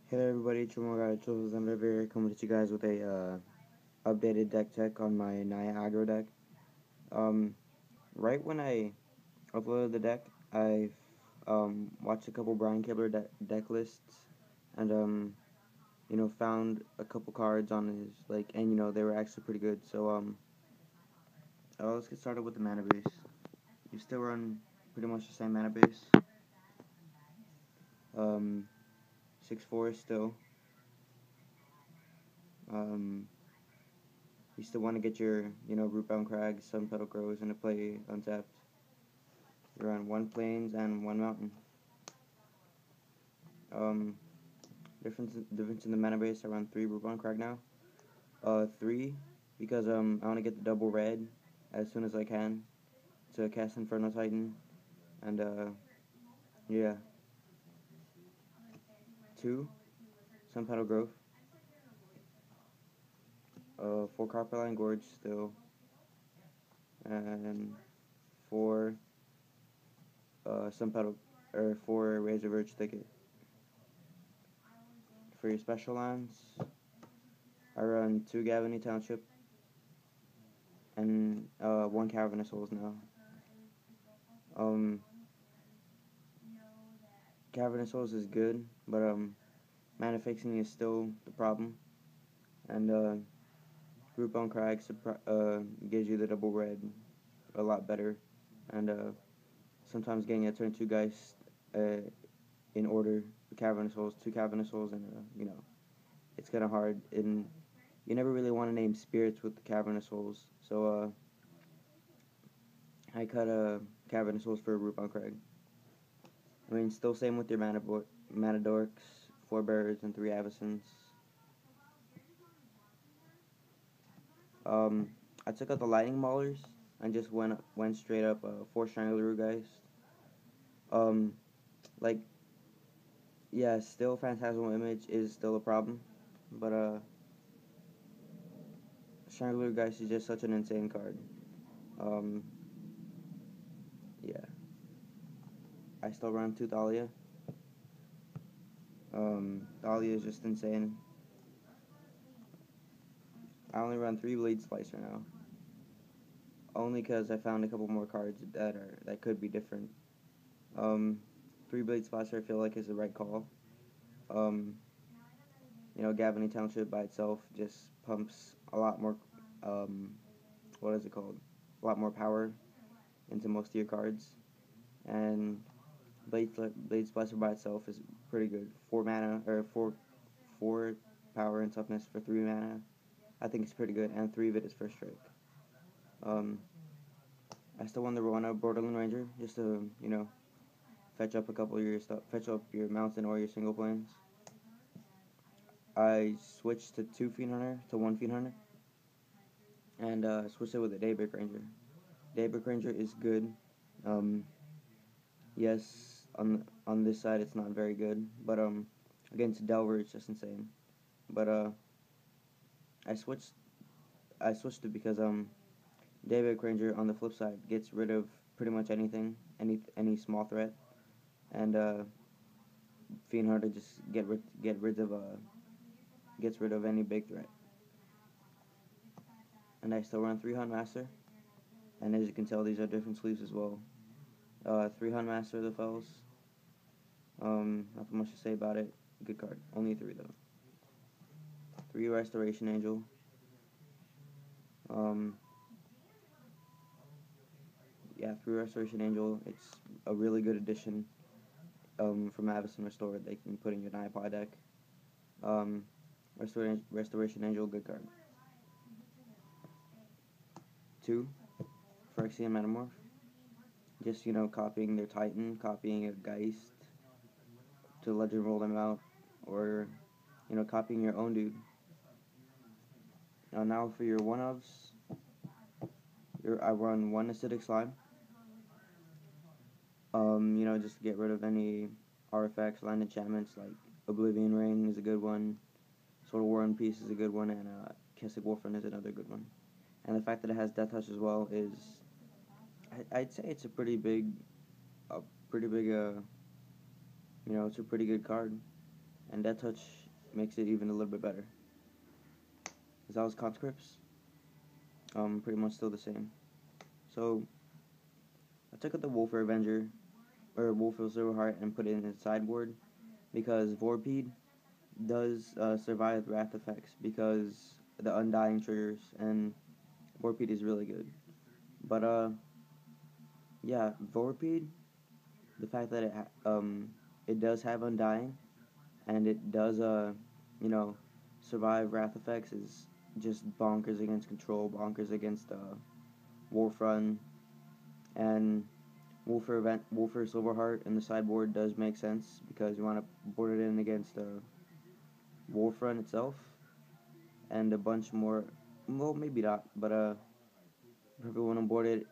Hey there everybody, it's your guy Jules. I'm very coming to you guys with a updated deck check on my Naya aggro deck. Um, right when I uploaded the deck, I watched a couple Brian Kibler deck lists, and found a couple cards on his and they were actually pretty good. So let's get started with the mana base. You still run pretty much the same mana base. 6/4 still. Um, You still want to get your, Rootbound Crags, Sun Petal Crows into play untapped. You're on 1 plains and 1 mountain. Um, difference in the mana base, I run 3 Rootbound Crag now. 3, because I want to get the double red as soon as I can to cast Inferno Titan. And, yeah. 2, Sun Petal Grove. 4 Copperline Gorge still. And 4, Sun Petal, or 4 Razor Verge Thicket. For your special lands, I run 2 Gavany Township and 1 Cavernous Holes now. Cavernous Holes is good, but mana fixing is still the problem. And Rootbound Crag gives you the double red a lot better. And sometimes getting a turn 2 Geist in order, Cavernous Holes, 2 Cavernous Holes, and it's kind of hard. And you never really want to name spirits with the Cavernous Holes, so I cut Cavernous Holes for Rootbound Crag. I mean, still same with your mana dorks, 4 Bears and 3 Avacons. I took out the Lightning Maulers and just went straight up 4 Strangler Geist. Like, yeah, still Phantasmal Image is still a problem, but Strangler Geist is just such an insane card. Yeah. I still run 2 Thalia. Thalia is just insane. I only run 3 Blade Splicer now. Only because I found a couple more cards that could be different. 3 Blade Splicer I feel like is the right call. Gavany Township by itself just pumps a lot more, what is it called? A lot more power into most of your cards. And Blade Splicer by itself is pretty good. 4 mana, or 4 power and toughness for 3 mana. I think it's pretty good, and 3 of it is first strike. I still want the Rona Borderland Ranger, just to, fetch up a couple of your stuff, fetch up your mountain or your single planes. I switched to 2 Fiend Hunter to 1 Fiend Hunter, and switched it with a Daybreak Ranger. Daybreak Ranger is good. Yes, on this side it's not very good, but against Delver it's just insane. But I switched it because Daybreak Ranger on the flip side gets rid of pretty much anything, any small threat, and Fiend Hunter just gets rid of any big threat. And I still run 3 Hunt Master, and as you can tell, these are different sleeves as well. 3 Hunt Master of the Fells. Nothing much to say about it. Good card. Only 3 though. 3 Restoration Angel. Yeah, 3 Restoration Angel. It's a really good addition from Avacyn Restored. They can put in your Naya Pod deck. Restoration Angel, good card. 2 Phyrexian Metamorph. Just, copying their Titan, copying a Geist to legend roll them out, or, copying your own dude. Now for your one-ofs, I run 1 Acidic Slime. Just to get rid of any artifacts, land enchantments, like Oblivion Ring is a good one, Sword of War and Peace is a good one, and Kessig Wolfrun is another good one. And the fact that it has Death Touch as well is, I'd say it's a pretty big, it's a pretty good card. and Death Touch makes it even a little bit better. Zal's conscripts, pretty much still the same. So I took out the Wolfer Avenger, or Wolfer Silverheart, and put it in his sideboard because Vorpede does survive Wrath effects because the Undying triggers, and Vorpede is really good. But yeah, Vorpede, the fact that it does have Undying, and it does you know, survive Wrath effects is just bonkers against Control, bonkers against Wolfrun, and Wolfer Silverheart in the sideboard does make sense because you want to board it in against Wolfrun itself and a bunch more. Well, maybe not, but if you want to board it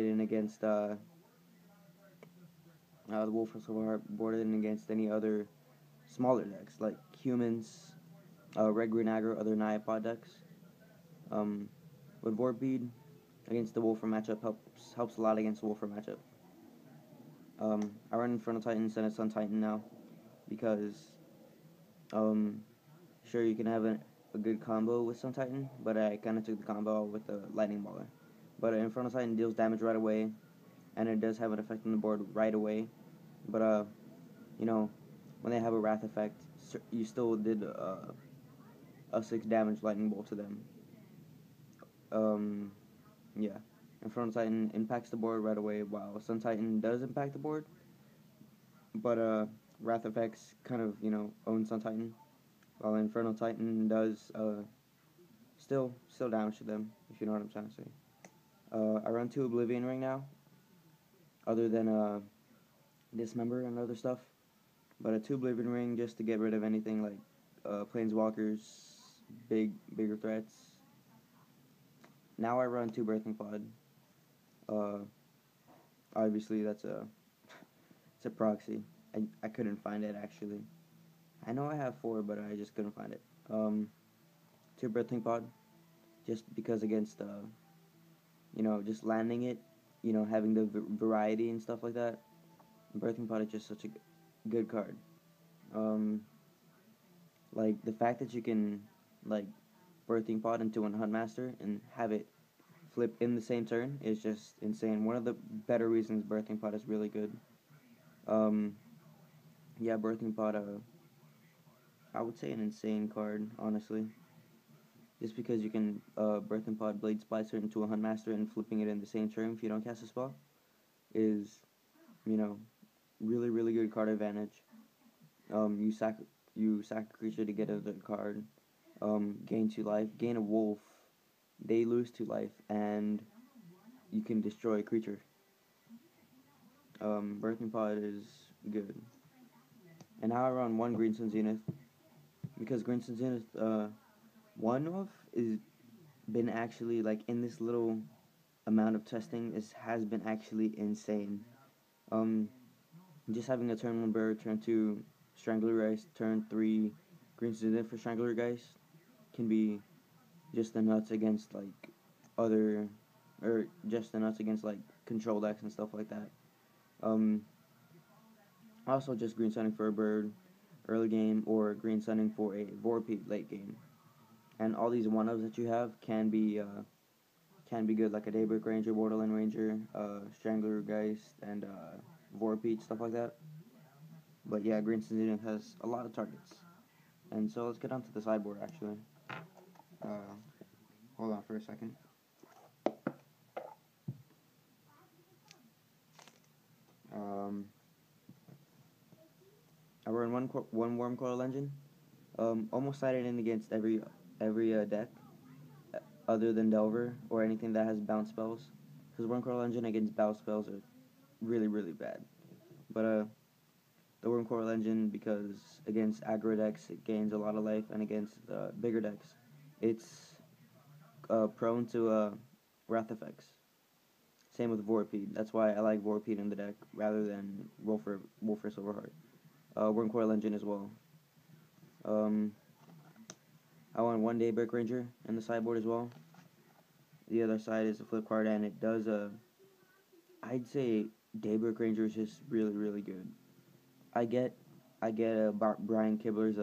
in against the Wolfer Silverheart, board it in against any other smaller decks like humans, Red Green Aggro, other Naya Pod decks. With Vorpede against the Wolfer matchup helps a lot against the Wolfer matchup. I run Infernal Titan instead of Sun Titan now because sure you can have a good combo with Sun Titan, but I kind of took the combo with the Lightning Mauler. But Infernal Titan deals damage right away, and it does have an effect on the board right away. But you know, when they have a Wrath effect, you still did a 6 damage Lightning Bolt to them. Yeah. Infernal Titan impacts the board right away, while Sun Titan does impact the board, but Wrath effects kind of, own Sun Titan, while Infernal Titan does still damage to them, if you know what I'm trying to say. I run 2 Oblivion Ring now, other than Dismember and other stuff, but a 2 Oblivion Ring just to get rid of anything like Planeswalkers, bigger threats. Now I run 2 Birthing Pod. Obviously that's it's a proxy. I couldn't find it actually. I know I have 4, but I just couldn't find it. 2 Birthing Pod, just because against just landing it, having the variety and stuff like that. Birthing Pod is just such a good card. Like the fact that you can like Birthing Pod into a Huntmaster and have it flip in the same turn is just insane. One of the better reasons Birthing Pod is really good. Yeah, Birthing Pod, I would say an insane card, honestly. Just because you can Birthing Pod Blade Splicer into a Huntmaster and flipping it in the same turn if you don't cast a spell is, really, really good card advantage. You sack a creature to get another card, gain 2 life, gain a wolf, they lose 2 life, and you can destroy a creature. Birthing Pod is good. And now I run 1 Green Sun Zenith, because Green Sun Zenith, one off is been actually, like, in this little amount of testing has been actually insane. Just having a turn 1 bird, turn 2 Strangler Geist, turn 3 Green Zenith for Strangler Geist can be just the nuts against like just the nuts against like control decks and stuff like that. Also just green sunning for a bird early game or green sunning for a Vorpede late game. And all these 1-ofs that you have can be good, like a Daybreak Ranger, Borderland Ranger, Strangler Geist, and Vorpede, stuff like that. But yeah, Green Sun has a lot of targets. And so let's get onto the sideboard actually. Hold on for a second. I run one Wormcoil Engine. Almost sided in against every deck, other than Delver or anything that has bounce spells. Because Wormcoil Engine against bounce spells are really, really bad. But the Wormcoil Engine, because against aggro decks it gains a lot of life, and against bigger decks it's prone to Wrath effects. Same with Vorpede. That's why I like Vorpede in the deck rather than Wolfer Silverheart. Wormcoil Engine as well. I want 1 Daybreak Ranger in the sideboard as well. The other side is a flip card, and it does I'd say Daybreak Ranger is just really, really good. I get I get Brian Kibler's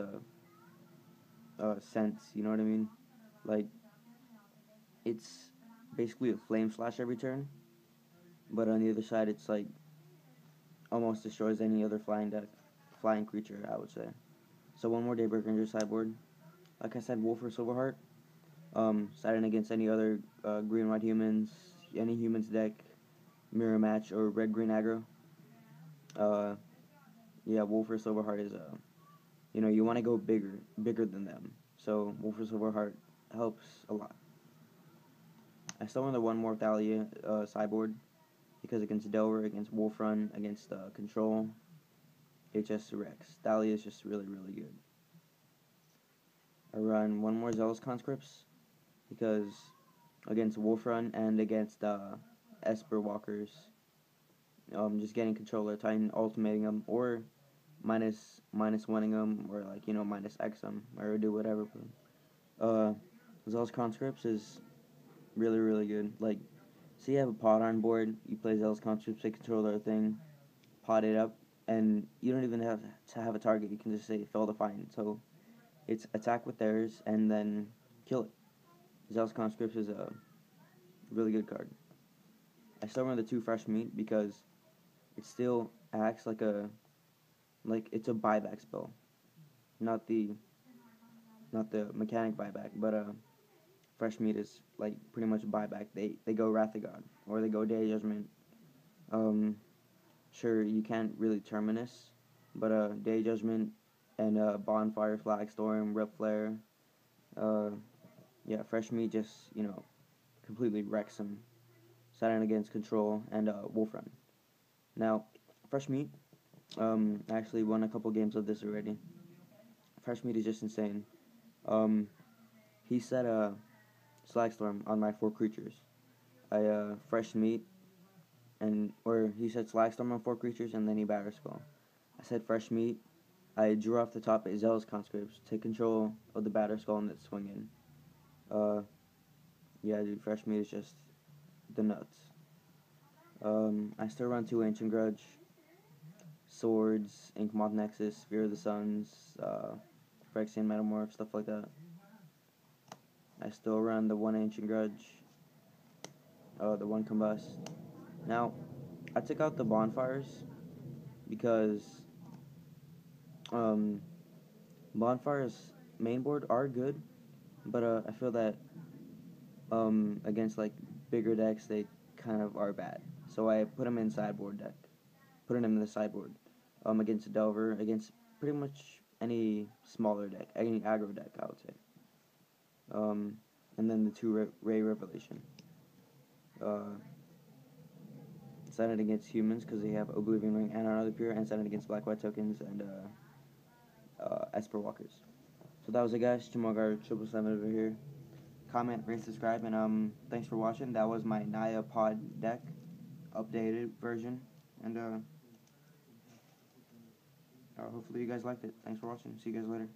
sense. You know what I mean? Like, it's basically a flame slash every turn, but on the other side, it's like almost destroys any other flying creature, I would say. So one more Daybreaker in your sideboard. Like I said, Wolf or Silverheart. Siding against any other green-white humans, any humans deck, mirror match, or red-green aggro. Yeah, Wolf or Silverheart is you want to go bigger than them. So Wolf or Silverheart helps a lot. I still want the one more Thalia sideboard because against Delver, against Wolf Run, against Control, HS Rex. Thalia is just really, really good. I run one more Zealous Conscripts because against Wolf Run and against Esper Walkers, just getting Controller, Titan ultimating them, or minus winning them, or like minus X them, or do whatever. Zealous Conscripts is really, really good. Like, say you have a pod on board, you play Zealous Conscripts, they control their thing, pot it up, and you don't even have to have a target. You can just say Fell Defiant. So it's attack with theirs and then kill it. Zealous Conscripts is a really good card. I still run the 2 Fresh Meat because it still acts like it's a buyback spell, not the mechanic buyback, but Fresh Meat is like pretty much buyback. They go Wrath of God or they go Day of Judgment. Sure, you can't really Terminus, but Day of Judgment and Bonfire, Flagstorm, Rip Flare. Yeah, Fresh Meat just completely wrecks them. Saturn against Control and Wolf Run. Now, Fresh Meat actually won a couple games of this already. Fresh Meat is just insane. He set a Slagstorm on my 4 creatures. I Fresh Meat or he said Slagstorm on 4 creatures and then he Batterskull. I said Fresh Meat. I drew off the top 8 Zealous Conscripts, take control of the Batterskull and then swing in. Yeah, dude, Fresh Meat is just the nuts. I still run 2 Ancient Grudge, Swords, Inkmoth Nexus, Sphere of the Suns, Phyrexian Metamorph, stuff like that. I still run the 1 Ancient Grudge, the 1 Combust. Now, I took out the Bonfires because Bonfires main board are good, but I feel that against like bigger decks they kind of are bad. So I put them in sideboard deck, putting them in the sideboard against Delver, against pretty much any smaller deck, any aggro deck, I would say. And then the 2 Ray Revelation. Set it against humans because they have Oblivion Ring and another Pure, and set it against Black White tokens and Esper Walkers. So that was it, guys. Jamalgar 777 over here. Comment, rate, subscribe, and thanks for watching. That was my Naya Pod deck, updated version, and hopefully you guys liked it. Thanks for watching. See you guys later.